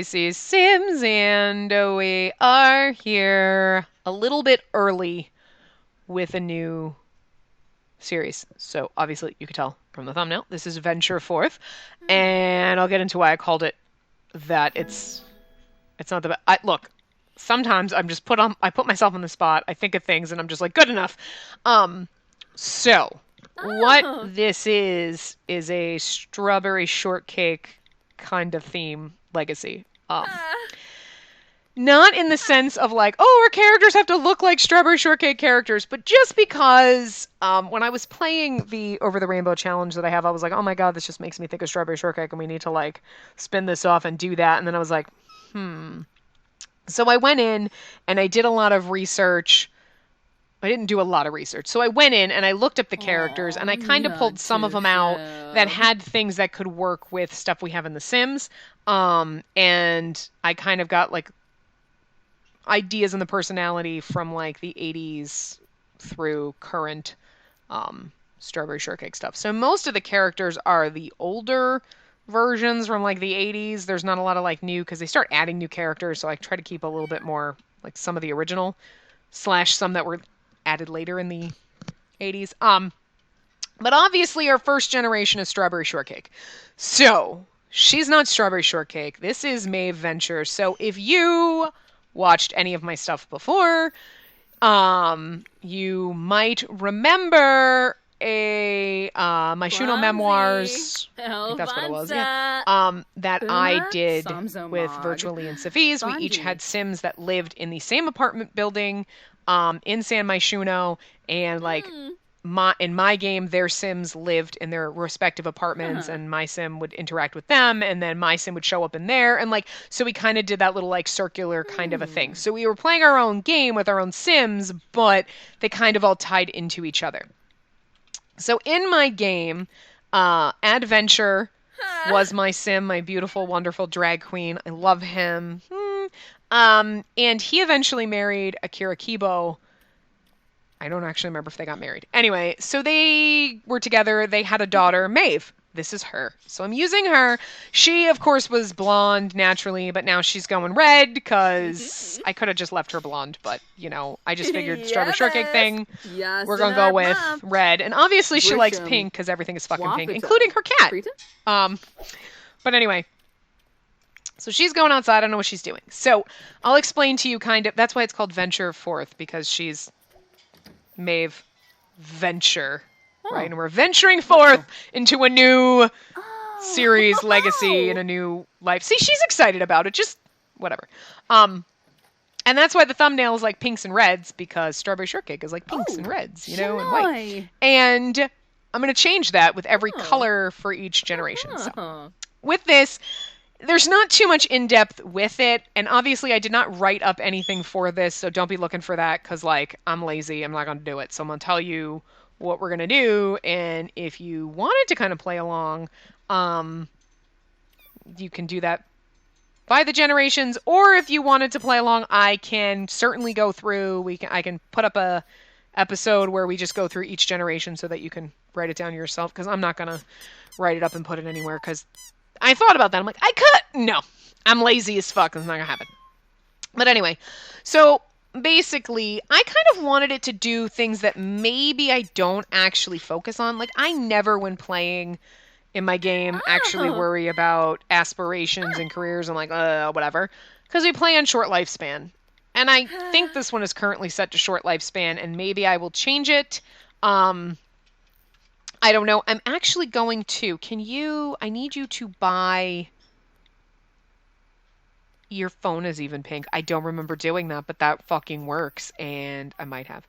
Stacy's Sims, and we are here a little bit early with a new series. So obviously, you could tell from the thumbnail, this is Venture Forth, and I'll get into why I called it that. It's not the best. Look, sometimes I put myself on the spot. I think of things, and I'm just like, good enough. Um, so what Oh. this is a strawberry shortcake kind of theme legacy. Not in the sense of like, oh, our characters have to look like Strawberry Shortcake characters, but just because when I was playing the Over the Rainbow challenge that I have, I was like, oh my god, this just makes me think of Strawberry Shortcake, and we need to like spin this off and do that. And then I was like, So I went in and I did a lot of research. I didn't do a lot of research. So I went in and I looked up the characters and I kind of pulled some of them out that had things that could work with stuff we have in The Sims. And I kind of got like ideas and the personality from like the 80s through current Strawberry Shortcake stuff. So most of the characters are the older versions from like the 80s. There's not a lot of like new because they start adding new characters. So I try to keep a little bit more like some of the original / some that were added later in the 80s. But obviously our first generation is Strawberry Shortcake. So she's not Strawberry Shortcake. This is Maeve Venture. So if you watched any of my stuff before, you might remember my Shuno memoirs. I think that's what it was. Yeah. That I did with Virtually and Safiz. We each had Sims that lived in the same apartment building in San Myshuno, and like in my game, their Sims lived in their respective apartments, and my Sim would interact with them, and then my Sim would show up in there, and like so we kind of did that little like circular kind of a thing. So we were playing our own game with our own Sims, but they kind of all tied into each other. So in my game, Adventure was my Sim, my beautiful, wonderful drag queen. I love him. And he eventually married Akira Kibo. I don't actually remember if they got married. Anyway, so they were together. They had a daughter, Maeve. This is her. So I'm using her. She, of course, was blonde naturally, but now she's going red because I could have just left her blonde. But, you know, I just figured Strawberry Shortcake thing. Yes, We're going to go with red. And obviously she likes pink because everything is fucking pink, including her cat. But anyway. So she's going outside. I don't know what she's doing. So I'll explain to you kind of. That's why it's called Venture Forth, because she's Maeve Venture, right? And we're venturing forth into a new series legacy and a new life. See, she's excited about it. Just whatever. And that's why the thumbnail is like pinks and reds, because Strawberry Shortcake is like pinks and reds, you know, and white. And I'm going to change that with every color for each generation. So with this, there's not too much in-depth with it, and obviously I did not write up anything for this, so don't be looking for that, because, like, I'm lazy, I'm not going to do it, so I'm going to tell you what we're going to do, and if you wanted to kind of play along, you can do that by the generations, or if you wanted to play along, I can certainly go through, I can put up a episode where we just go through each generation so that you can write it down yourself, because I'm not going to write it up and put it anywhere, because I thought about that. I'm like, I could. No. I'm lazy as fuck. It's not going to happen. But anyway, so basically, I kind of wanted it to do things that maybe I don't actually focus on. Like, I never, when playing in my game, actually worry about aspirations and careers. I'm like, whatever. Because we play on short lifespan. And I think this one is currently set to short lifespan, and maybe I will change it. I don't know. I'm actually going to. I need you to buy. Your phone is even pink. I don't remember doing that, but that fucking works, and I might have.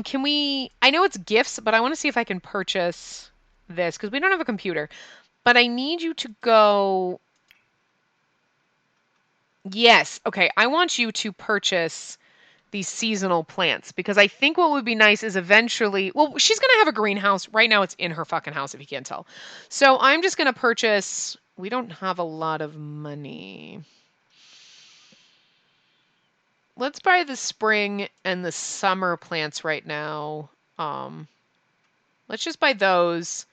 Can we. I know it's gifts, but I want to see if I can purchase this, because we don't have a computer. But I need you to go. Yes. Okay. I want you to purchase these seasonal plants, because I think what would be nice is eventually, well, she's going to have a greenhouse. Right now it's in her fucking house, if you can't tell. So I'm just going to purchase, we don't have a lot of money. Let's buy the spring and the summer plants right now. Let's just buy those.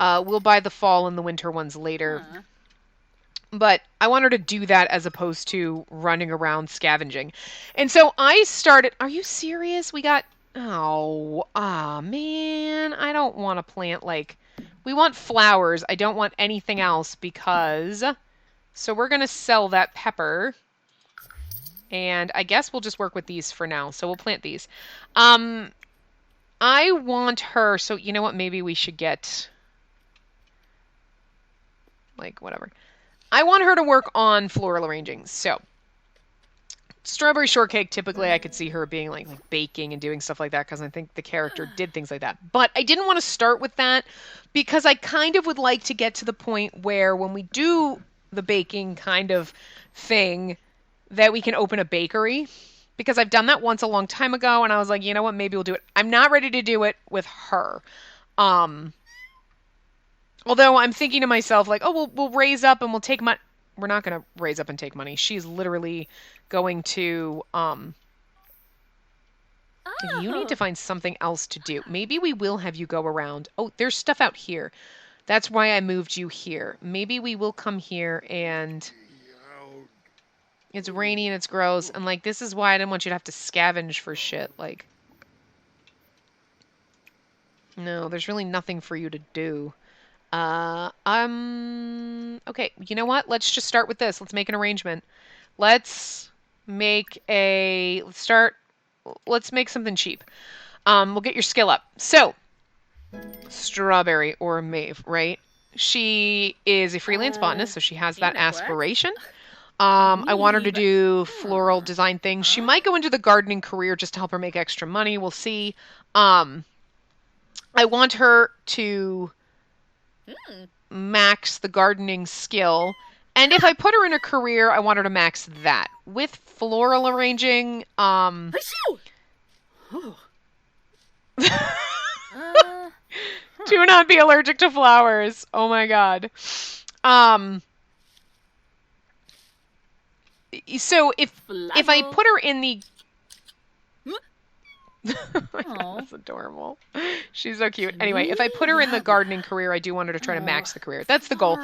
We'll buy the fall and the winter ones later. But I want her to do that as opposed to running around scavenging. And so I started, are you serious? We got, man, I don't want to plant like, we want flowers. I don't want anything else because, so we're going to sell that pepper. And I guess we'll just work with these for now. So we'll plant these. I want her, so you know what, maybe we should get, like, whatever. I want her to work on floral arranging. So, strawberry shortcake, typically I could see her being like baking and doing stuff like that because I think the character did things like that. But I didn't want to start with that because I kind of would like to get to the point where when we do the baking kind of thing, that we can open a bakery. Because I've done that once a long time ago, and I was like, you know what, maybe we'll do it. I'm not ready to do it with her. Although I'm thinking to myself, like, oh, we'll raise up and we'll take money. We're not going to raise up and take money. She's literally going to, you need to find something else to do. Maybe we will have you go around. Oh, there's stuff out here. That's why I moved you here. Maybe we will come here and it's rainy and it's gross. And like, this is why I didn't want you to have to scavenge for shit. Like, no, there's really nothing for you to do. Okay, you know what? Let's just start with this. Let's make an arrangement. Let's make something cheap. We'll get your skill up. So, Strawberry or Maeve, right? She is a freelance botanist, so she has that aspiration. I want her to do floral design things. She might go into the gardening career just to help her make extra money. We'll see. I want her to max the gardening skill. And if I put her in a career, I want her to max that. With floral arranging, do not be allergic to flowers. Oh my god. So if I put her in the oh my god, that's adorable. She's so cute. Anyway, if I put her in the gardening career, I do want her to try to max the career. That's the goal.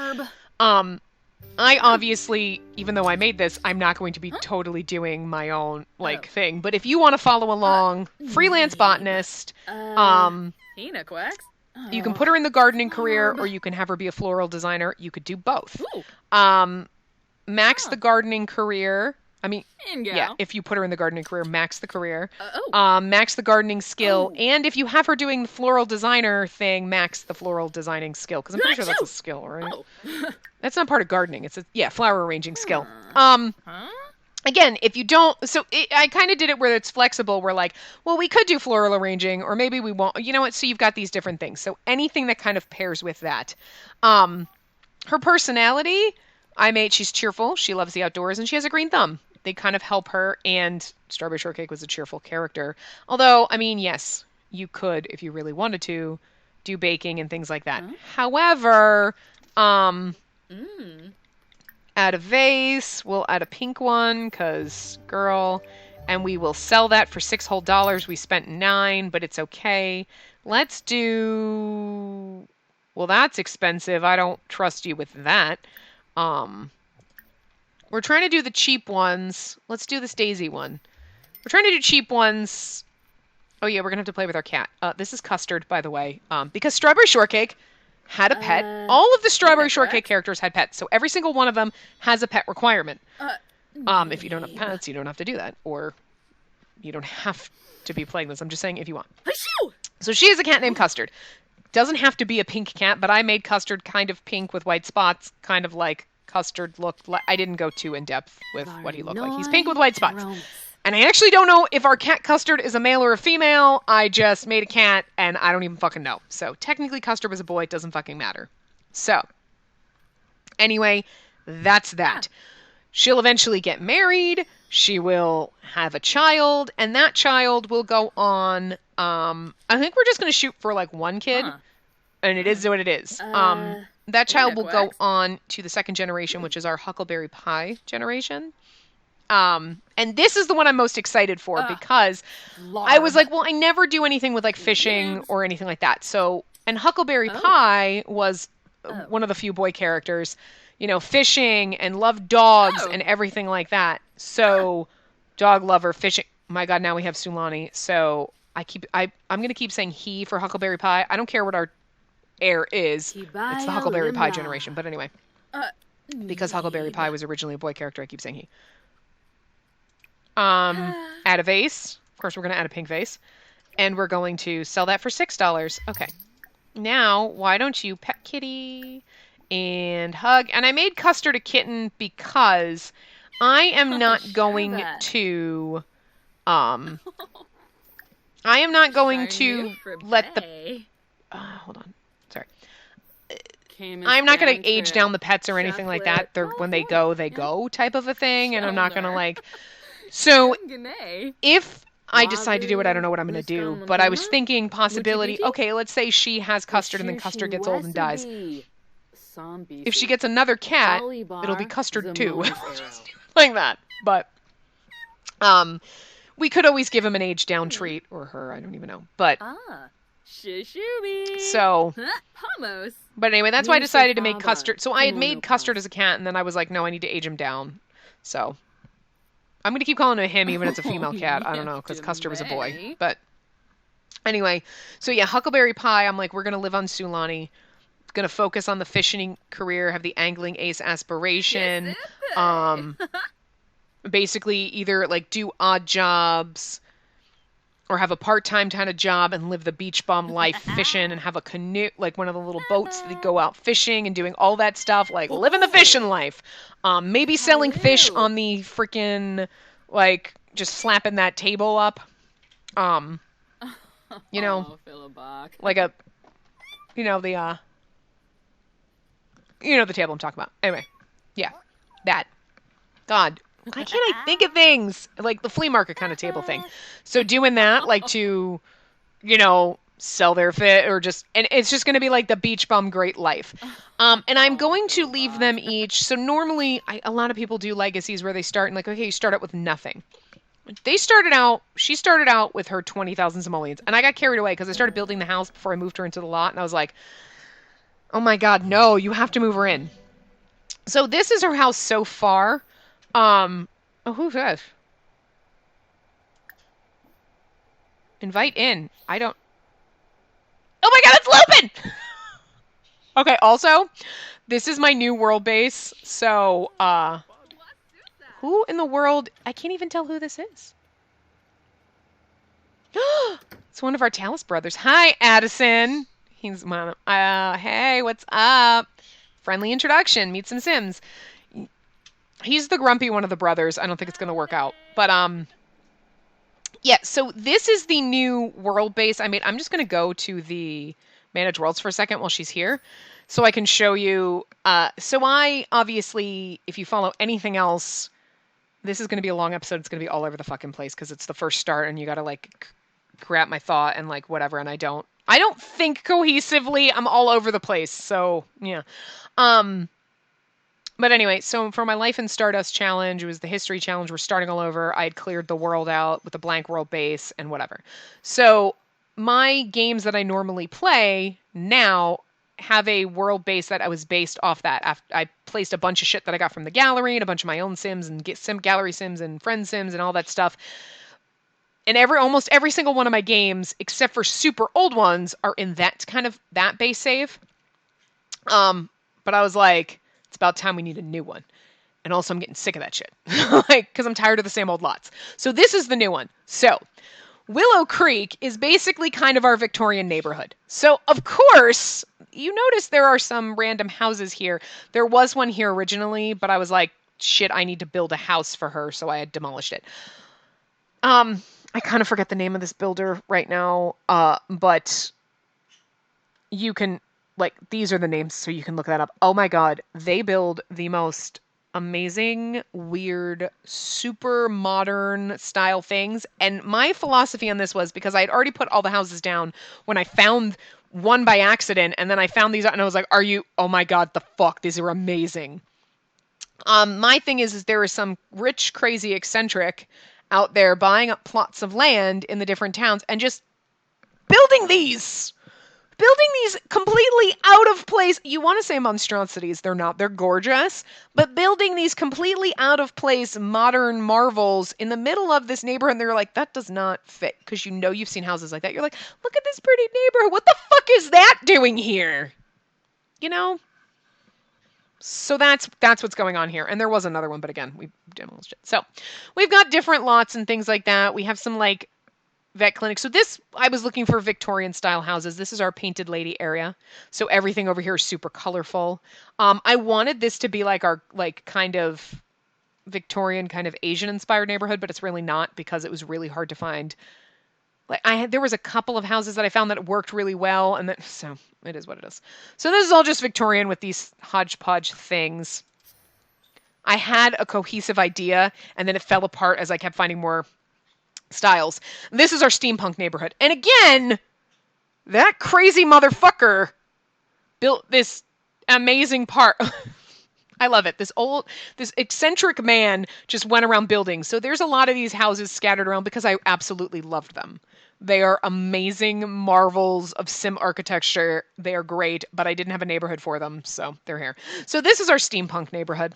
I obviously, even though I made this, I'm not going to be totally doing my own thing. But if you want to follow along, freelance botanist, you can put her in the gardening career, or you can have her be a floral designer. You could do both. Max the gardening career. I mean, yeah, if you put her in the gardening career, max the career. Max the gardening skill. And if you have her doing the floral designer thing, max the floral designing skill. Because I'm pretty sure that's a skill, right? That's not part of gardening. It's flower arranging skill. Again, if you don't... So I kind of did it where it's flexible. We're like, well, we could do floral arranging, or maybe we won't. You know what? So you've got these different things. So anything that kind of pairs with that. Her personality... she's cheerful, she loves the outdoors, and she has a green thumb. They kind of help her, and Strawberry Shortcake was a cheerful character. Although, I mean, yes, you could, if you really wanted to, do baking and things like that. However, add a vase, we'll add a pink one, because, girl, and we will sell that for $6 whole. We spent $9, but it's okay. Let's do... Well, that's expensive. I don't trust you with that. We're trying to do the cheap ones. Let's do this daisy one. We're trying to do cheap ones. Oh yeah, we're gonna have to play with our cat. This is Custard, by the way. Because Strawberry Shortcake had a pet. All of the Strawberry Shortcake characters had pets, so every single one of them has a pet requirement. If you don't have pets, you don't have to do that, or you don't have to be playing this. I'm just saying if you want. So she is a cat named Custard. Doesn't have to be a pink cat, but I made Custard kind of pink with white spots, kind of like Custard looked like. I didn't go too in depth with what he looked like. He's pink with white spots. And I actually don't know if our cat Custard is a male or a female. I just made a cat, and I don't even fucking know. So technically Custard was a boy. It doesn't fucking matter. So anyway, that's that. She'll eventually get married. She will have a child, and that child will go on. I think we're just going to shoot for like one kid, and it is what it is. That child will go on to the second generation, which is our Huckleberry Pie generation. And this is the one I'm most excited for because I was like, well, I never do anything with like fishing or anything like that. So, and Huckleberry Pie was one of the few boy characters. fishing and loved dogs Oh. and everything like that. So, dog lover, fishing. My God, now we have Sulani. So I'm gonna keep saying he for Huckleberry Pie. I don't care what our heir is. It's the Kibaya Huckleberry Pie Limla. generation. But anyway, Uh, because Huckleberry Nib. Pie was originally a boy character, I keep saying he. Add a vase. Of course, we're gonna add a pink vase, and we're going to sell that for $6. Okay. Now, why don't you pet kitty and hug? And I made Custard a kitten because I am not Sure going that. to um I am not going Shiny to for let the Bay. hold on. Sorry. Came I'm not going gang to age trip. down the pets or anything like Chocolate. that. They're Oh, when they boy. go, they Yeah. go type of a thing, and I'm not going to Chelmer. So Gane. if I decide to do it, I don't know what I'm going to do. But I was Luskamamama. thinking possibility. Muchibiti. Okay, let's say she has Custard and then Custard gets old and dies. Zombie. If she gets another cat, it'll be Custard too, like that. But we could always give him an age down treat, or her. I don't even know. But Ah. Shishubi. so. Pamos. But anyway, that's why I Name decided to make Safaba. Custard. So I had Kimono made Custard Pass. as a cat, and then I was like, no, I need to age him down. So I'm going to keep calling him him, even if it's a female cat. I don't know, because Custard was a boy. Delay. But anyway, so yeah, Huckleberry Pie, I'm like, we're going to live on Sulani. Going to focus on the fishing career, have the angling ace aspiration. Basically, either like do odd jobs or have a part-time kind of job and live the beach bum life fishing and have a canoe, like one of the little boats that go out fishing and doing all that stuff, like living the fishing life. Maybe selling fish Hello. on the freaking, like, just slapping that table up. You know, Oh, Philibach. like a, the the table I'm talking about. Anyway, yeah, that. God, why can't I think of things? Like the flea market kind of table thing. So doing that, like to, sell their fit or just, and it's just going to be like the beach bum great life. And I'm going to leave them each. So normally, a lot of people do legacies where they start and like, okay, you start out with nothing. She started out with her 20,000 simoleons. And I got carried away because I started building the house before I moved her into the lot. And I was like, oh my God, no, you have to move her in. So this is her house so far. Oh, who's this? Invite in. I don't. Oh my God, it's Lupin! Okay, also, this is my new world base. So, who in the world? I can't even tell who this is. It's one of our Talus brothers. Hi, Addison. He's my. Hey, what's up? Friendly introduction. Meet some Sims. He's the grumpy one of the brothers. I don't think it's going to work out. But, yeah, so this is the new world base I made. I'm just going to go to the Manage Worlds for a second while she's here so I can show you. So I, obviously, if you follow anything else, this is going to be a long episode. It's going to be all over the fucking place because it's the first start and you got to, like, grab my thought and, like, whatever. And I don't think cohesively. I'm all over the place. So, yeah. But anyway, so for my Life in Stardust challenge, it was the history challenge. We're starting all over. I had cleared the world out with a blank world base and whatever. So my games that I normally play now have a world base that I was based off that. I placed a bunch of shit that I got from the gallery and a bunch of my own Sims and gallery Sims and friend Sims and all that stuff. And almost every single one of my games, except for super old ones, are in that kind of that base save. But I was like, it's about time we need a new one. And also I'm getting sick of that shit. Because I'm tired of the same old lots. So this is the new one. So Willow Creek is basically kind of our Victorian neighborhood. So of course, you notice there are some random houses here. There was one here originally, but I was like, shit, I need to build a house for her. So I had demolished it. I kind of forget the name of this builder right now. But you can... Like, these are the names, so you can look that up. Oh my God, they build the most amazing, weird, super modern style things. And my philosophy on this was because I had already put all the houses down when I found one by accident, and then I found these, and I was like, oh my God, the fuck, these are amazing. My thing is there is some rich, crazy, eccentric out there buying up plots of land in the different towns and just building these building these completely out of place. You want to say monstrosities, they're not. They're gorgeous, but building these completely out of place modern marvels in the middle of this neighborhood, and they're like, that does not fit, because you know you've seen houses like that. You're like, look at this pretty neighborhood. What the fuck is that doing here? You know? So that's what's going on here. And there was another one, but again, we demolished it. So we've got different lots and things like that. We have some like vet clinic. So this, I was looking for Victorian style houses. This is our painted lady area. So everything over here is super colorful. I wanted this to be like our like kind of Victorian kind of Asian inspired neighborhood, but it's really not because it was really hard to find. Like there was a couple of houses that I found that worked really well, and that so it is what it is. So this is all just Victorian with these hodgepodge things. I had a cohesive idea, and then it fell apart as I kept finding more styles. This is our steampunk neighborhood. And again, that crazy motherfucker built this amazing part. I love it. This eccentric man just went around building. So there's a lot of these houses scattered around because I absolutely loved them. They are amazing marvels of sim architecture. They are great, but I didn't have a neighborhood for them, so they're here. So this is our steampunk neighborhood.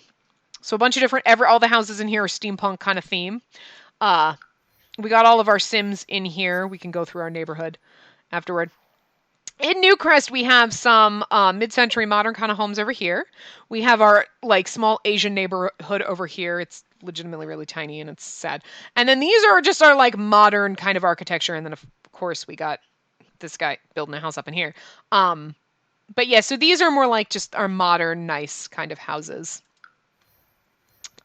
So a bunch of different, all the houses in here are steampunk kind of theme. We got all of our Sims in here. We can go through our neighborhood afterward. In Newcrest, we have some mid-century modern kind of homes over here. We have our like small Asian neighborhood over here. It's legitimately really tiny and it's sad. And then these are just our like modern kind of architecture. And then of course we got this guy building a house up in here. But yeah, so these are more like just our modern, nice kind of houses.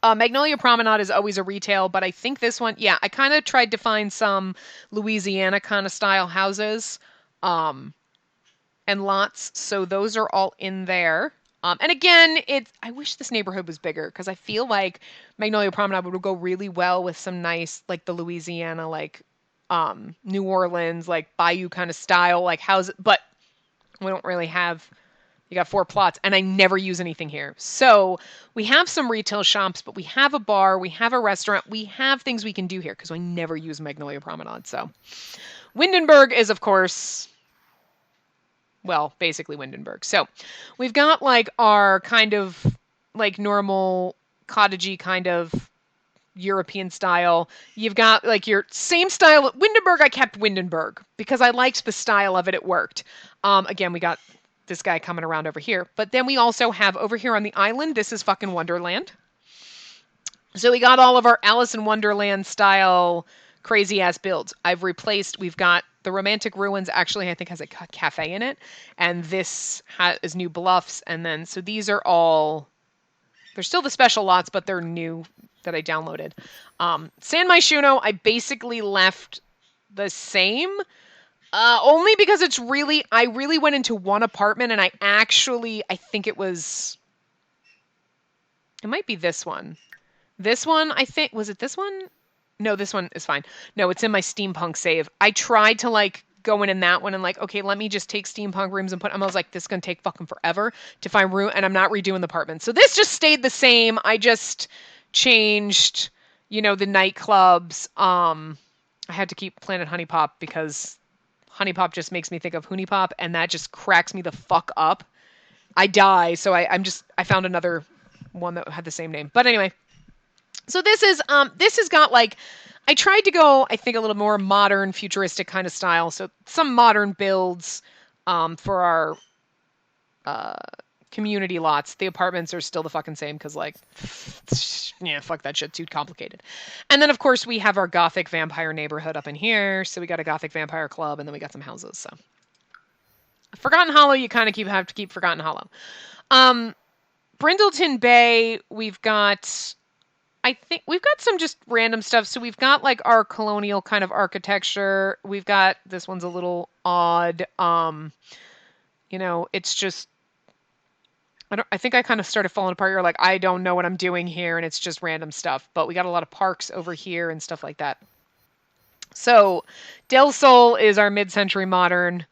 Magnolia Promenade is always a retail, but I think this one, yeah, I kind of tried to find some Louisiana kind of style houses and lots. So those are all in there. And again, I wish this neighborhood was bigger because I feel like Magnolia Promenade would go really well with some nice, like the Louisiana, like New Orleans, like Bayou kind of style, like houses. But we don't really have. You got 4 plots, and I never use anything here. So we have some retail shops, but we have a bar, we have a restaurant, we have things we can do here because I never use Magnolia Promenade. So Windenburg is, of course, well, basically Windenburg. So we've got like our kind of like normal cottagey kind of European style. You've got like your same style. Windenburg, I kept Windenburg because I liked the style of it. It worked. Again, we got this guy coming around over here. But then we also have over here on the island, this is fucking Wonderland. So we got all of our Alice in Wonderland style crazy ass builds. We've got the Romantic Ruins actually I think has a cafe in it. And this is New Bluffs. And then, so these are all, they're still the special lots, but they're new that I downloaded. San Myshuno, I basically left the same. Only because I really went into one apartment and I think it might be this one. This one, I think, was it this one? No, this one is fine. No, it's in my steampunk save. I tried to like go in that one and like, okay, let me just take steampunk rooms and I was like, this is going to take fucking forever to find room and I'm not redoing the apartment. So this just stayed the same. I just changed, the nightclubs. I had to keep Planet Honey Pop because Honey Pop just makes me think of Honey Pop, and that just cracks me the fuck up. I die, so I found another one that had the same name. But anyway, so this has got like, I tried to go, I think, a little more modern, futuristic kind of style. So some modern builds for our community lots. The apartments are still the fucking same because like, yeah, fuck that shit, too complicated. And then of course we have our Gothic vampire neighborhood up in here. So we got a Gothic vampire club, and then we got some houses. So Forgotten Hollow, you kind of have to keep Forgotten Hollow. Brindleton Bay, I think we've got some just random stuff. So we've got like our colonial kind of architecture. We've got, this one's a little odd. It's just, I think I kind of started falling apart. You're like, I don't know what I'm doing here, and it's just random stuff. But we got a lot of parks over here and stuff like that. So Del Sol is our mid-century modern,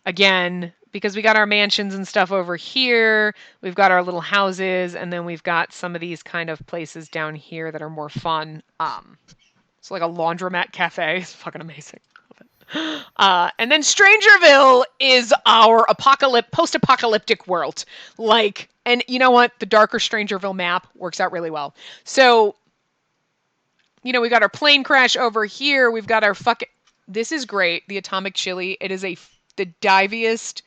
again, because we got our mansions and stuff over here. We've got our little houses, and then we've got some of these kind of places down here that are more fun. So like a laundromat cafe is fucking amazing. Love it. And then Strangerville is our post-apocalyptic world. Like, and you know what? The darker Strangerville map works out really well. So, we got our plane crash over here. We've got our fucking. This is great. The Atomic Chili. It is the diviest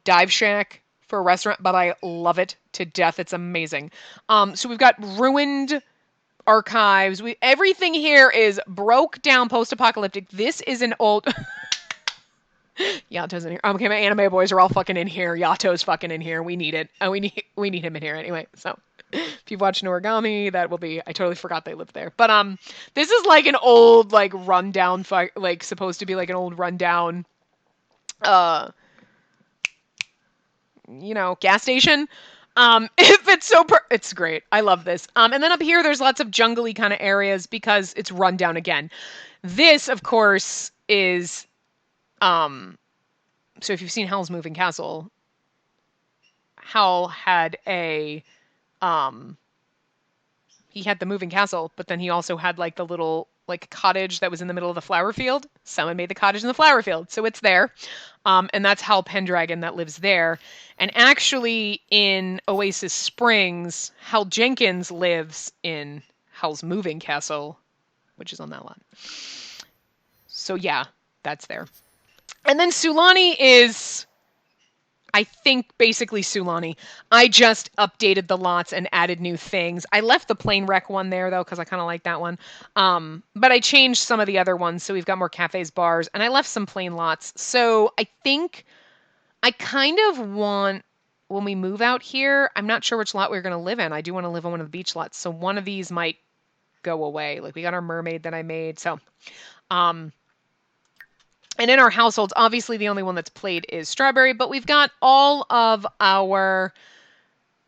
dive shack for a restaurant, but I love it to death. It's amazing. So we've got ruined archives. Everything here is broke down post-apocalyptic. This is an old. Yato's in here. Okay, my anime boys are all fucking in here. Yato's fucking in here. We need it. We need him in here anyway. So if you've watched Noragami, that will be. I totally forgot they lived there. But this is like an old like rundown, like supposed to be like an old rundown, uh, gas station. It's great. I love this. And then up here, there's lots of jungly kind of areas because it's run down again. This, of course, is, so if you've seen Howl's Moving Castle, Howl had he had the moving castle, but then he also had like the little like cottage that was in the middle of the flower field. Someone made the cottage in the flower field, so it's there. And that's Howl Pendragon that lives there. And actually, in Oasis Springs, Hal Jenkins lives in Howl's Moving Castle, which is on that lot. So yeah, that's there. And then Sulani is, I think, basically Sulani. I just updated the lots and added new things. I left the plane wreck one there, though, because I kind of like that one. But I changed some of the other ones, so we've got more cafes, bars, and I left some plain lots. So I think I kind of want, when we move out here, I'm not sure which lot we're going to live in. I do want to live on one of the beach lots, so one of these might go away. Like, we got our mermaid that I made, so... And in our households, obviously the only one that's played is Strawberry, but we've got all of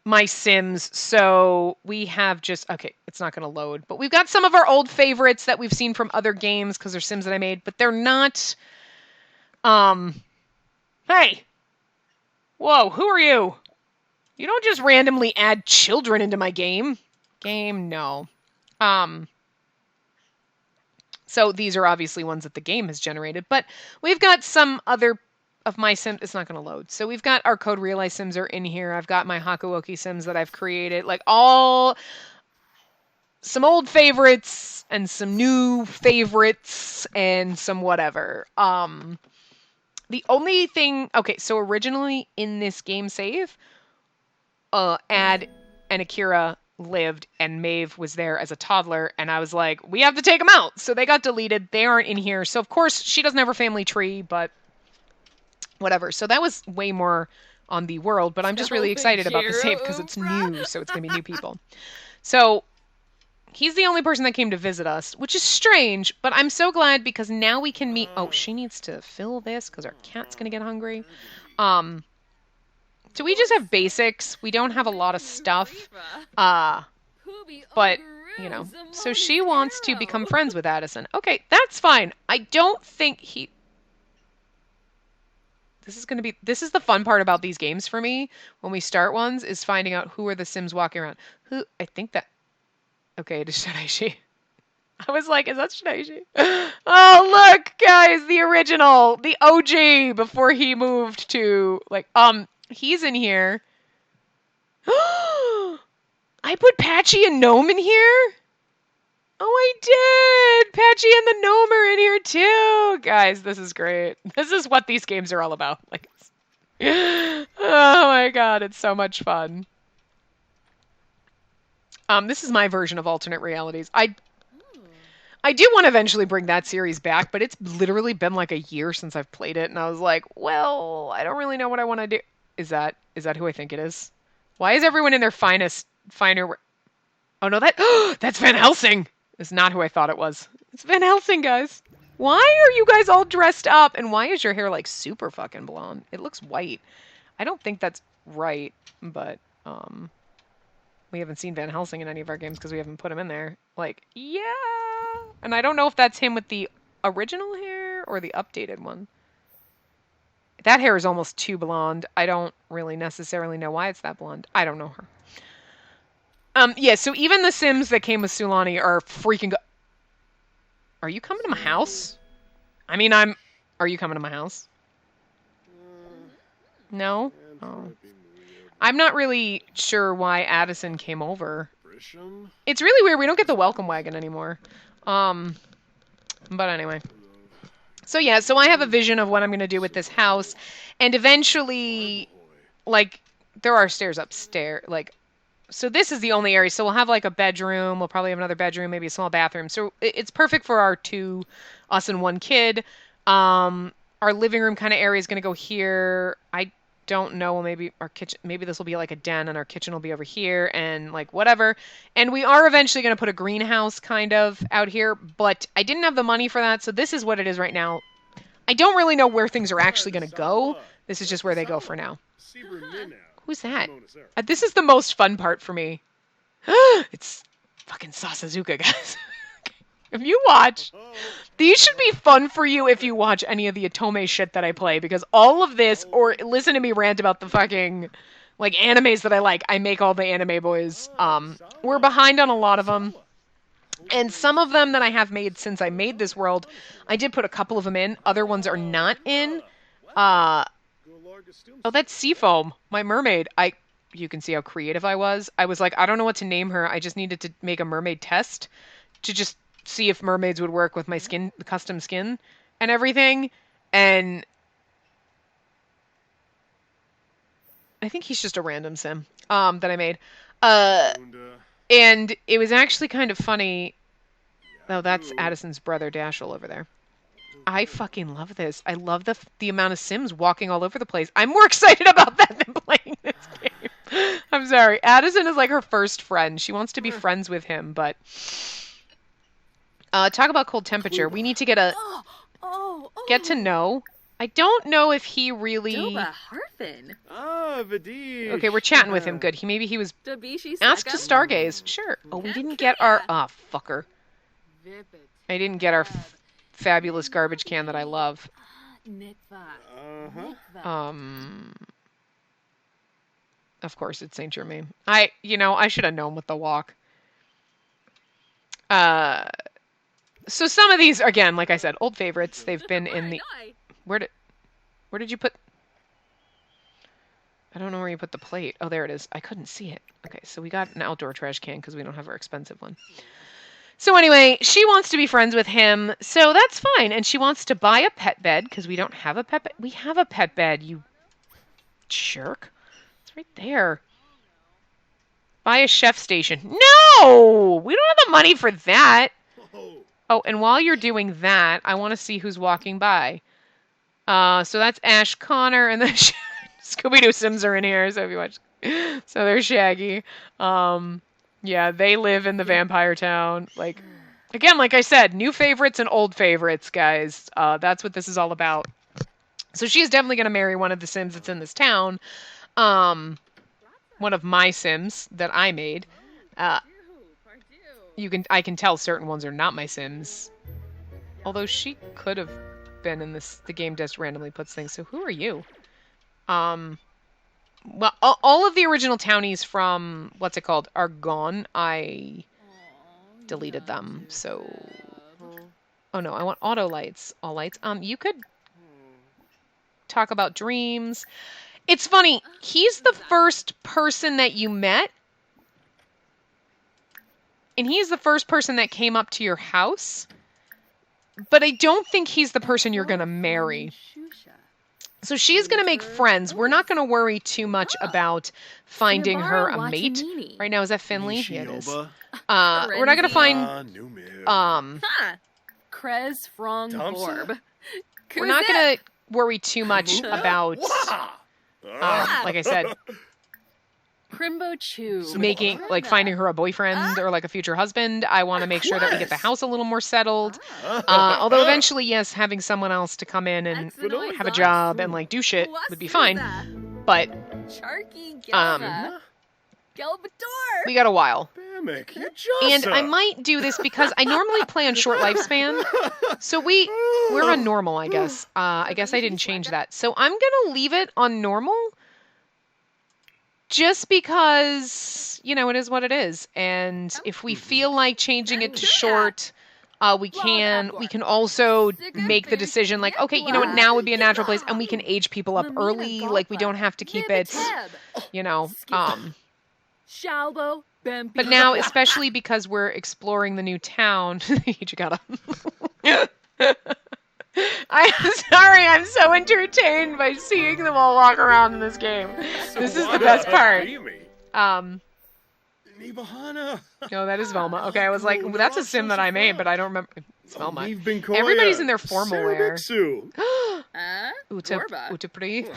my Sims, so we have okay, it's not going to load, but we've got some of our old favorites that we've seen from other games because they're Sims that I made, but they're not, hey, whoa, who are you? You don't just randomly add children into my game. No. So these are obviously ones that the game has generated, but we've got some other of my Sims. It's not going to load. So we've got our Code Realize Sims are in here. I've got my Hakuoki Sims that I've created, like some old favorites and some new favorites and some whatever. The only thing, okay, so originally in this game save, Ad and Akira lived and Maeve was there as a toddler, and I was like, we have to take them out. So they got deleted. They aren't in here. So of course she doesn't have her family tree, but whatever. So that was way more on the world, but I'm just really excited about the save because it's new, so it's gonna be new people. So he's the only person that came to visit us, which is strange, but I'm so glad because now we can meet. Oh, she needs to fill this because our cat's gonna get hungry. So we just have basics. We don't have a lot of stuff. But, so she wants to become friends with Addison. Okay, that's fine. I don't think this is the fun part about these games for me when we start ones is finding out who are the Sims walking around. Okay, it is Shiraishi. I was like, is that Shiraishi? Oh, look, guys, the original, the OG before he moved to, he's in here. I put Patchy and Gnome in here? Oh, I did! Patchy and the Gnome are in here too! Guys, this is great. This is what these games are all about. Oh my god, it's so much fun. This is my version of alternate realities. I do want to eventually bring that series back, but it's literally been like a year since I've played it, and I was like, well, I don't really know what I want to do. Is that who I think it is? Why is everyone in their finer? Oh no, that's Van Helsing. It's not who I thought it was. It's Van Helsing, guys. Why are you guys all dressed up? And why is your hair like super fucking blonde? It looks white. I don't think that's right, but we haven't seen Van Helsing in any of our games because we haven't put him in there. Like, yeah. And I don't know if that's him with the original hair or the updated one. That hair is almost too blonde. I don't really necessarily know why it's that blonde. I don't know her. Yeah, so even the Sims that came with Sulani are freaking Are you coming to my house? I mean, Are you coming to my house? No? Oh. I'm not really sure why Addison came over. It's really weird. We don't get the welcome wagon anymore. But anyway. So yeah, so I have a vision of what I'm going to do with this house. And eventually, like, there are stairs upstairs. Like, so this is the only area. So we'll have like a bedroom. We'll probably have another bedroom, maybe a small bathroom. So it's perfect for us and one kid. Our living room kind of area is going to go here. I don't know. Maybe our kitchen, maybe this will be like a den and our kitchen will be over here and like whatever. And we are eventually going to put a greenhouse kind of out here, but I didn't have the money for that. So this is what it is right now. I don't really know where things are actually going to go. This is just where they go for now. Who's that? This is the most fun part for me. It's fucking Sasazuka, guys. If you watch, these should be fun for you if you watch any of the Otome shit that I play, because all of this, or listen to me rant about the fucking, like, animes that I like. I make all the anime boys. We're behind on a lot of them. And some of them that I have made since I made this world, I did put a couple of them in. Other ones are not in. Oh, that's Seafoam, my mermaid. You can see how creative I was. I was like, I don't know what to name her. I just needed to make a mermaid test to just see if mermaids would work with my skin, custom skin and everything. And I think he's just a random sim that I made. And it was actually kind of funny. Oh, that's Addison's brother Dashel over there. I fucking love this. I love the amount of Sims walking all over the place. I'm more excited about that than playing this game. I'm sorry. Addison is like her first friend. She wants to be friends with him, but talk about cold temperature. We need to get get to know. I don't know if he really. Okay, we're chatting with him. Good. Maybe he was asked to stargaze. Sure. Oh, we didn't get our fucker. I didn't get our fabulous garbage can that I love. Of course it's Saint Germain. I should have known with the walk. So some of these, again, like I said, old favorites. They've been in the. Where did you put? I don't know where you put the plate. Oh, there it is. I couldn't see it. Okay, so we got an outdoor trash can because we don't have our expensive one. So anyway, she wants to be friends with him, so that's fine. And she wants to buy a pet bed because we don't have a pet bed. We have a pet bed, you jerk. It's right there. Buy a chef station. No! We don't have the money for that. Oh, and while you're doing that, I want to see who's walking by. So that's Ash Connor, and then Scooby-Doo Sims are in here, so if you watch. So there's Shaggy. Yeah, they live in the vampire town. Like, again, like I said, new favorites and old favorites, guys. That's what this is all about. So she's definitely going to marry one of the Sims that's in this town. One of my Sims that I made. I can tell certain ones are not my Sims. Although she could have been in this. The game just randomly puts things. So who are you? Well, all of the original townies from, what's it called, are gone. I deleted them, so. Oh no, I want auto lights. All lights. You could talk about dreams. It's funny. He's the first person that you met. And he's the first person that came up to your house. But I don't think he's the person you're going to marry. So she's going to make friends. We're not going to worry too much about finding her a mate. Right now, is that Finley? Yeah, it is. We're not going to find... Krez Frong Borb. We're not going to worry too much about... like I said... Crimbo Chew. Finding her a boyfriend or like a future husband. I want to make sure that we get the house a little more settled. Although eventually, yes, having someone else to come in and have a job and like do shit would be fine. But we got a while. And I might do this because I normally play on short lifespan. So we're on normal, I guess. I guess I didn't change that. So I'm gonna leave it on normal. Just because, it is what it is. And if we feel like changing it to short, We can also make the decision like, okay, you know what, now would be a natural place, and we can age people up early. Like, we don't have to keep it, you know, but now, especially because we're exploring the new town, you gotta. I'm sorry, I'm so entertained by seeing them all walk around in this game. This is the best part. No, that is Velma. Okay, I was like, well, that's a sim that I made, but I don't remember. It's Velma. Everybody's in their formal wear. Utapri.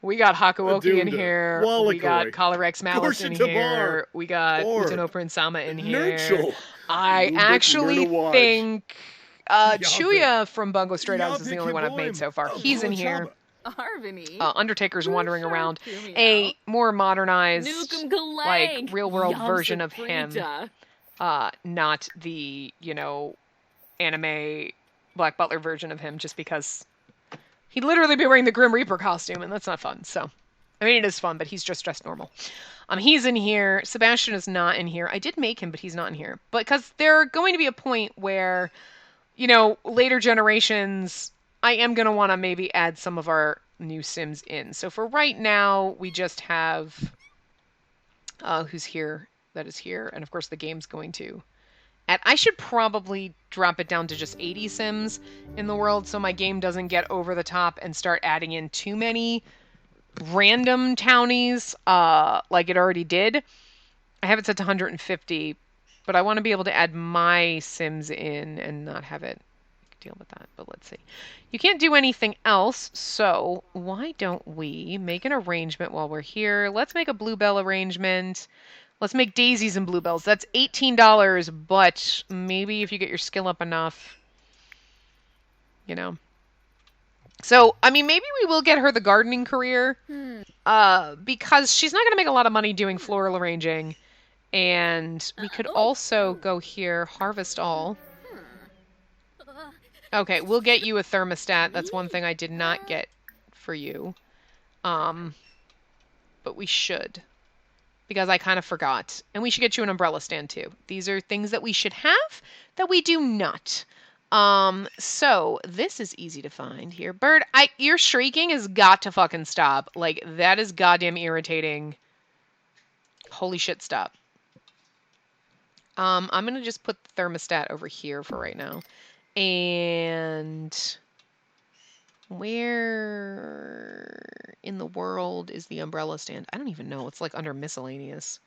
We got Hakuoki in here. We got Calyrex Malice in here. We got Utano Prince Sama in here. I actually think Chuya from Bungo Stray Dogs is the only one I've made so far. He's in here. Undertaker's wandering around. A more modernized, like, real-world version of him. Not the, you know, anime Black Butler version of him, just because he'd literally be wearing the Grim Reaper costume, and that's not fun. So, I mean, it is fun, but he's just dressed normal. He's in here. Sebastian is not in here. I did make him, but he's not in here. But because there's going to be a point where, you know, later generations, I am going to want to maybe add some of our new Sims in. So for right now, we just have who's here, that is here, and of course the game's going to. And I should probably drop it down to just 80 Sims in the world so my game doesn't get over the top and start adding in too many random townies like it already did. I have it set to 150, but I want to be able to add my Sims in and not have it deal with that, but let's see. You can't do anything else, so why don't we make an arrangement while we're here? Let's make a Bluebell arrangement. Let's make daisies and bluebells. That's $18, but maybe if you get your skill up enough, you know. So, I mean, maybe we will get her the gardening career, because she's not going to make a lot of money doing floral arranging, and we could also go here, harvest all. Okay, we'll get you a thermostat. That's one thing I did not get for you. But we should. Because I kind of forgot. And we should get you an umbrella stand too. These are things that we should have that we do not. So this is easy to find here. Bird, your shrieking has got to fucking stop. Like, that is goddamn irritating. Holy shit, stop. I'm going to just put the thermostat over here for right now. And where in the world is the umbrella stand? I don't even know. It's like under miscellaneous.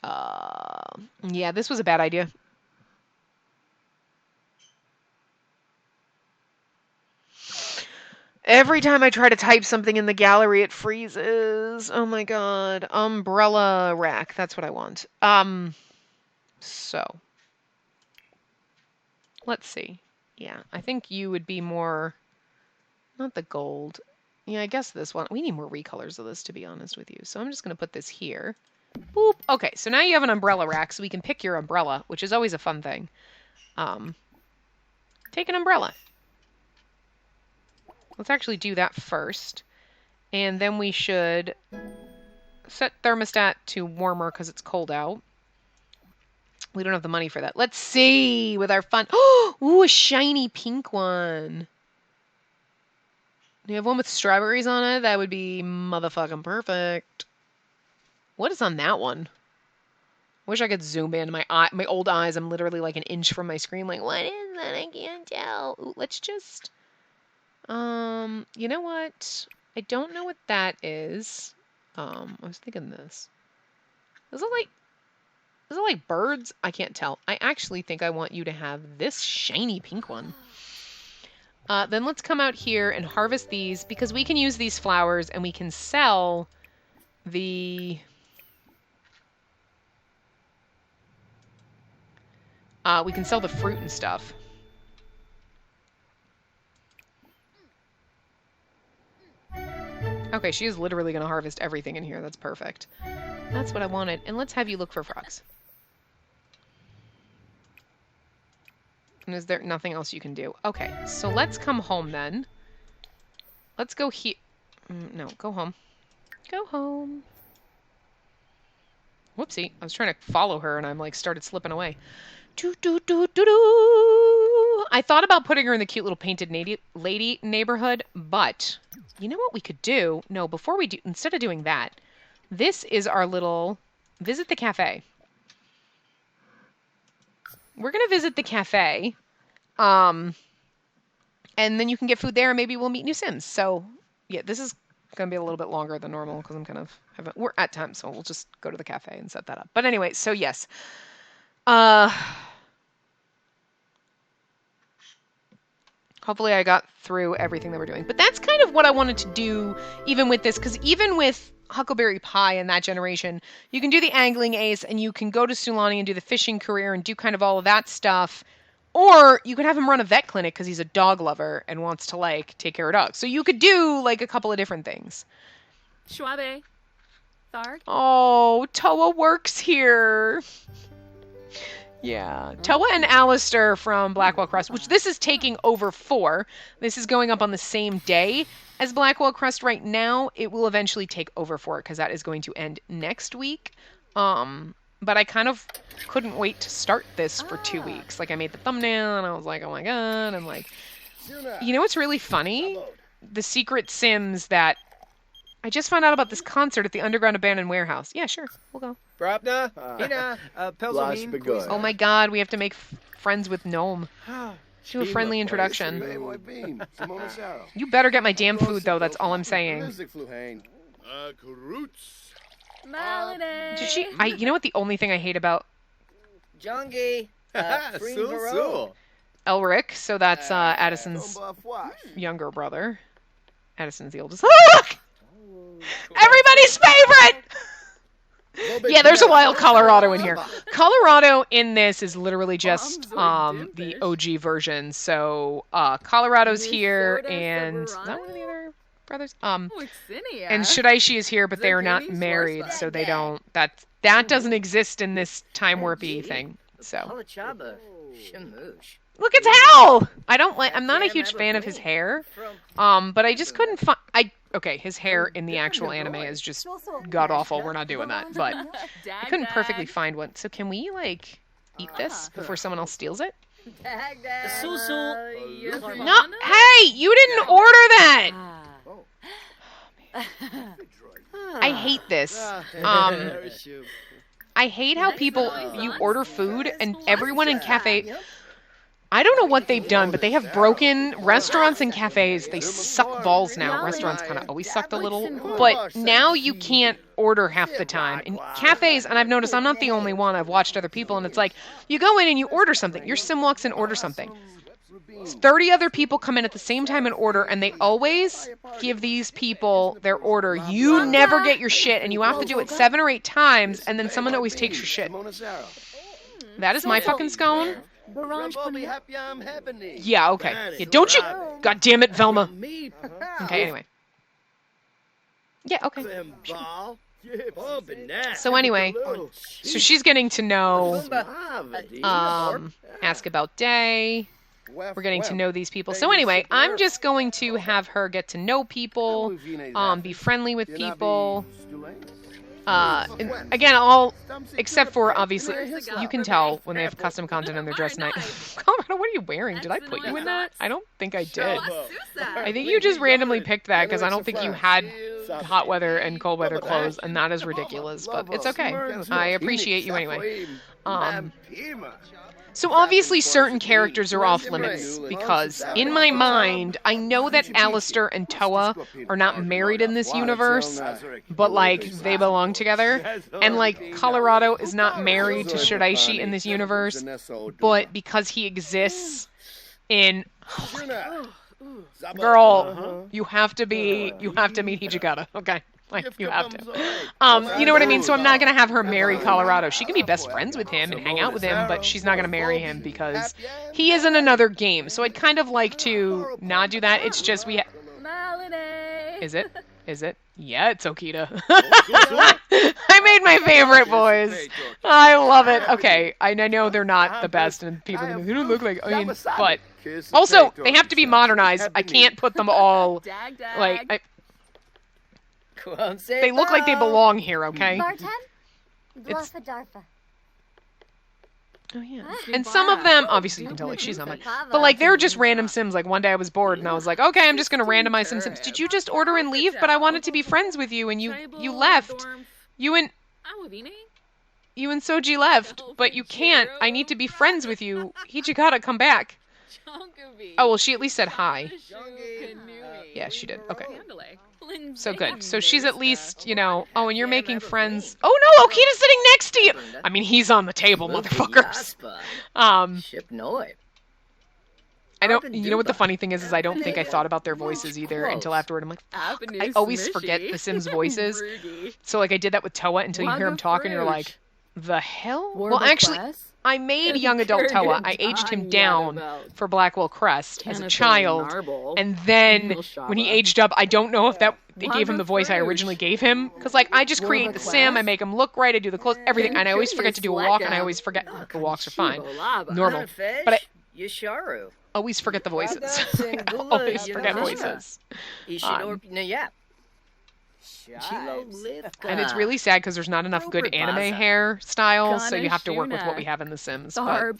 Yeah, this was a bad idea. Every time I try to type something in the gallery, it freezes. Oh my god. Umbrella rack. That's what I want. So. Let's see. Yeah, I think you would be more, not the gold. Yeah, I guess this one. We need more recolors of this, to be honest with you. So I'm just going to put this here. Boop. Okay, so now you have an umbrella rack, so we can pick your umbrella, which is always a fun thing. Take an umbrella. Let's actually do that first. And then we should set thermostat to warmer because it's cold out. We don't have the money for that. Let's see with our fun. Oh, ooh, a shiny pink one. Do you have one with strawberries on it? That would be motherfucking perfect. What is on that one? Wish I could zoom in. My old eyes, I'm literally like an inch from my screen. Like, what is that? I can't tell. Ooh, let's just. You know what? I don't know what that is. I was thinking this. Is it like birds? I can't tell. I actually think I want you to have this shiny pink one. Then let's come out here and harvest these because we can use these flowers and we can sell the... we can sell the fruit and stuff. Okay, she is literally going to harvest everything in here. That's perfect. That's what I wanted. And let's have you look for frogs. And is there nothing else you can do? Okay, so let's come home then. Let's go here. No, go home. Go home. Whoopsie. I was trying to follow her and I'm like started slipping away. Do, do, do, do, do. I thought about putting her in the cute little painted lady neighborhood, but you know what we could do? No, before we do, instead of doing that, this is our little visit the cafe. We're going to visit the cafe. And then you can get food there and maybe we'll meet new Sims. So, yeah, this is going to be a little bit longer than normal because I'm kind of we're at time, so we'll just go to the cafe and set that up. But anyway, so yes. Hopefully I got through everything that we're doing. But that's kind of what I wanted to do even with this, because even with Huckleberry Pie and that generation, you can do the angling ace and you can go to Sulani and do the fishing career and do kind of all of that stuff. Or you could have him run a vet clinic because he's a dog lover and wants to, like, take care of dogs. So you could do, like, a couple of different things. Schwabe. Thard. Oh, Toa works here. Yeah. Toa and Alistair from Blackwell Crest, which this is taking over 4. This is going up on the same day as Blackwell Crest right now. It will eventually take over 4 because that is going to end next week. But I kind of couldn't wait to start this for 2 weeks. Like, I made the thumbnail and I was like, oh my god. I'm like, you know what's really funny? The secret Sims that I just found out about this concert at the Underground Abandoned Warehouse. Yeah, sure. We'll go. Oh my god, we have to make friends with Gnome. Do a friendly introduction. You better get my damn food, though. That's all I'm saying. Did she? You know what the only thing I hate about Jongi. Elric, so that's Addison's younger brother. Addison's the oldest. Look! Everybody's favorite! Yeah, there's a wild Colorado in here. Colorado in this is literally just the OG version. So Colorado's here, and is that one of the other brothers? And Shiraishi is here, but they are not married, so they don't. That doesn't exist in this time warpy thing. So look, it's Hal. I'm not a huge fan of his hair, but I just couldn't find. Okay, his hair in the actual anime is just god awful. We're not doing that, but I couldn't perfectly find one. So can we like eat this before someone else steals it? No, hey, you didn't order that. I hate this. I hate how you order food and everyone in cafe. I don't know what they've done, but they have broken restaurants and cafes. They suck balls now. Restaurants kind of always sucked a little, but now you can't order half the time. And cafes, and I've noticed I'm not the only one. I've watched other people, and it's like you go in and you order something. Your sim walks in, order something. 30 other people come in at the same time and order, and they always give these people their order. You never get your shit, and you have to do it 7 or 8 times, and then someone always takes your shit. That is my fucking scone. Yeah, okay. Yeah, don't you... God damn it, Velma. Okay, anyway. Yeah, okay. So anyway, so she's getting to know, ask about Day. We're getting to know these people. So anyway, I'm just going to have her get to know people, be friendly with people. And again, except for, obviously, you can tell when they have custom content on their dress night. Colorado, what are you wearing? Did I put you in that? I don't think I did. I think you just randomly picked that because I don't think you had hot weather and cold weather clothes, and that is ridiculous, but it's okay. I appreciate you anyway. So obviously certain characters are off limits because in my mind, I know that Alistair and Toa are not married in this universe, but like they belong together. And like Colorado is not married to Shiraishi in this universe, but because he exists in girl, you have to meet Hijikata, okay? Like, you have to. You know what I mean? So I'm not going to have her marry Colorado. She can be best friends with him and hang out with him, but she's not going to marry him because he is in another game. So I'd kind of like to not do that. It's just Is it? Is it? Yeah, it's Okita. I made my favorite voice. I love it. Okay, I know they're not the best, and people are they don't look like. I mean, but also they have to be modernized. I can't put them all like. They look like they belong here. Okay. It's Bluffa Darfa. oh yeah. And some of them, obviously you can tell like she's on it, but like they're just random Sims. Like one day I was bored and I was like, okay, I'm just gonna randomize some Sims. Did you just order and leave? But I wanted to be friends with you and you left. You and Soji left, but you can't. I need to be friends with you. Hichikata, come back. Oh well, she at least said hi. Yeah, she did. Okay. So good. So she's at least, you know, oh, and you're making friends. Oh no, Okita's sitting next to you! I mean, he's on the table, motherfuckers. Ship Noi. I don't, you know what the funny thing is I don't think I thought about their voices either until afterward. I'm like, fuck, I always forget the Sims' voices. So like I did that with Toa until you hear him talk and you're like, the hell? Well, actually, I made young adult Toa. I aged him down for Blackwell Crest as a child, and then when he aged up, I don't know if that they gave him the voice I originally gave him, because like I just create the sim, I make him look right, I do the clothes, everything, and I always forget to do a walk, and I always forget the walks are fine, normal, but I always forget the voices. I always forget voices. And it's really sad because there's not enough good anime hairstyles, so you have to work with what we have in The Sims. But...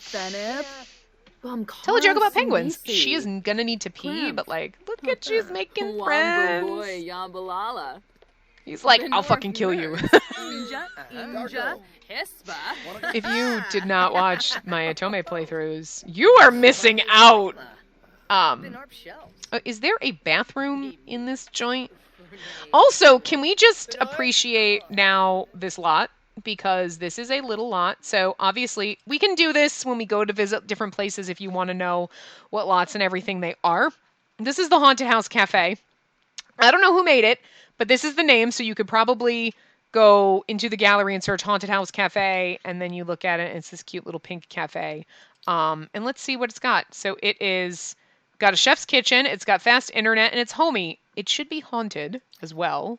tell a joke about penguins. She is gonna need to pee, but like, look at she's making friends. He's like, I'll fucking kill you. If you did not watch my Otome playthroughs, you are missing out. Is there a bathroom in this joint? Also, can we just appreciate now this lot? Because this is a little lot. So obviously we can do this when we go to visit different places if you want to know what lots and everything they are. This is the Haunted House Cafe. I don't know who made it, but this is the name. So you could probably go into the gallery and search Haunted House Cafe. And then you look at it and it's this cute little pink cafe. And let's see what it's got. So it is got a chef's kitchen. It's got fast internet and it's homey. It should be haunted as well,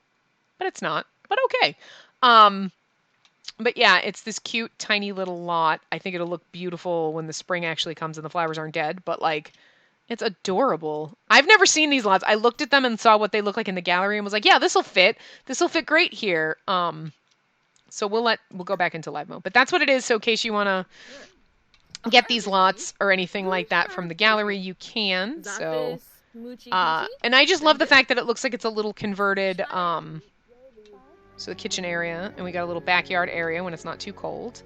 but it's not, but okay. But yeah, it's this cute, tiny little lot. I think it'll look beautiful when the spring actually comes and the flowers aren't dead, but like, it's adorable. I've never seen these lots. I looked at them and saw what they look like in the gallery and was like, yeah, this'll fit. This'll fit great here. So we'll go back into live mode, but that's what it is. So in case you want to get these lots or anything like that from the gallery, you can. So, and I just love the fact that it looks like it's a little converted, so the kitchen area, and we got a little backyard area when it's not too cold,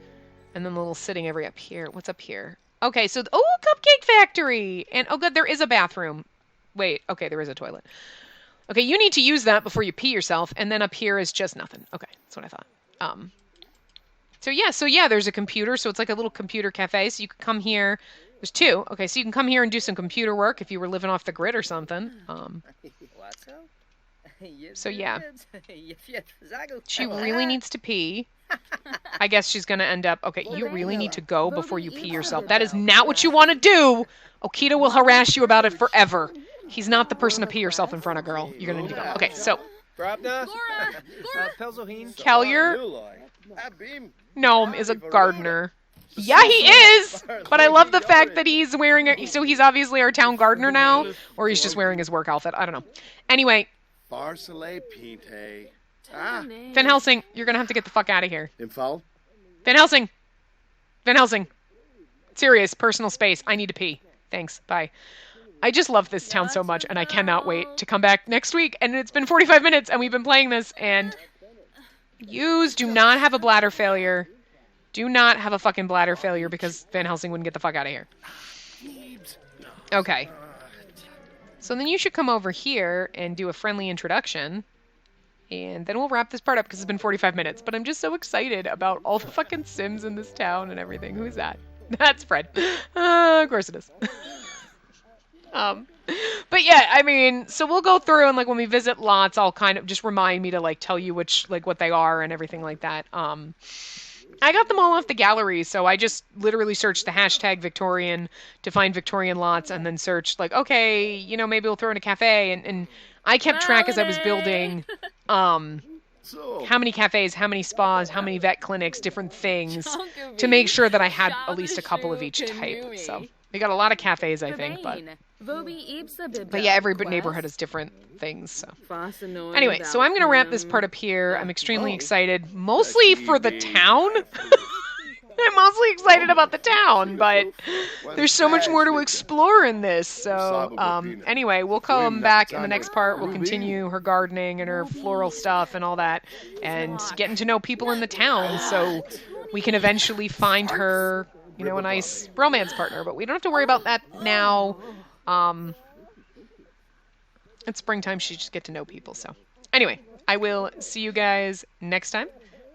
and then the little sitting area up here. What's up here? Okay, so, oh, Cupcake Factory! And, oh good, there is a bathroom. Wait, okay, there is a toilet. Okay, you need to use that before you pee yourself, and then up here is just nothing. Okay, that's what I thought. So yeah, there's a computer, so it's like a little computer cafe, so you can come here. There's two. Okay, so you can come here and do some computer work if you were living off the grid or something. So yeah. She really needs to pee. I guess she's going to end up... Okay, you really need to go before you pee yourself. That is not what you want to do. Okita will harass you about it forever. He's not the person to pee yourself in front of, girl. You're going to need to go. Okay, so... Kellier? Gnome is a gardener. Yeah, he is! But I love the fact that he's wearing... So he's obviously our town gardener now, or he's just wearing his work outfit. I don't know. Anyway... Van Helsing, you're gonna have to get the fuck out of here. Info? Van Helsing! Van Helsing! Serious, personal space. I need to pee. Thanks, bye. I just love this town so much, and I cannot wait to come back next week. And it's been 45 minutes, and we've been playing this, and... Yous do not have a bladder failure. Do not have a fucking bladder failure, because Van Helsing wouldn't get the fuck out of here. Okay. So then you should come over here and do a friendly introduction. And then we'll wrap this part up because it's been 45 minutes. But I'm just so excited about all the fucking Sims in this town and everything. Who's that? That's Fred. Of course it is. But yeah, I mean, so we'll go through and like when we visit lots, I'll kind of just remind me to like tell you which, like what they are and everything like that. I got them all off the gallery, so I just literally searched the hashtag Victorian to find Victorian lots and then searched like, okay, you know, maybe we'll throw in a cafe. And I kept track as I was building how many cafes, how many spas, how many vet clinics, different things to make sure that I had at least a couple of each type. So They got a lot of cafes, I think, but yeah, every neighborhood has different things. So anyway, so I'm gonna wrap this part up here. I'm extremely excited, mostly for the town. I'm mostly excited about the town, but there's so much more to explore in this. So anyway, we'll come back in the next part. We'll continue her gardening and her floral stuff and all that, and getting to know people in the town, so we can eventually find her, you know, a nice romance partner. But we don't have to worry about that now. It's springtime. She just get to know people. So anyway, I will see you guys next time.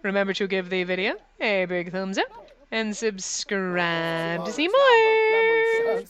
Remember to give the video a big thumbs up and subscribe to see more.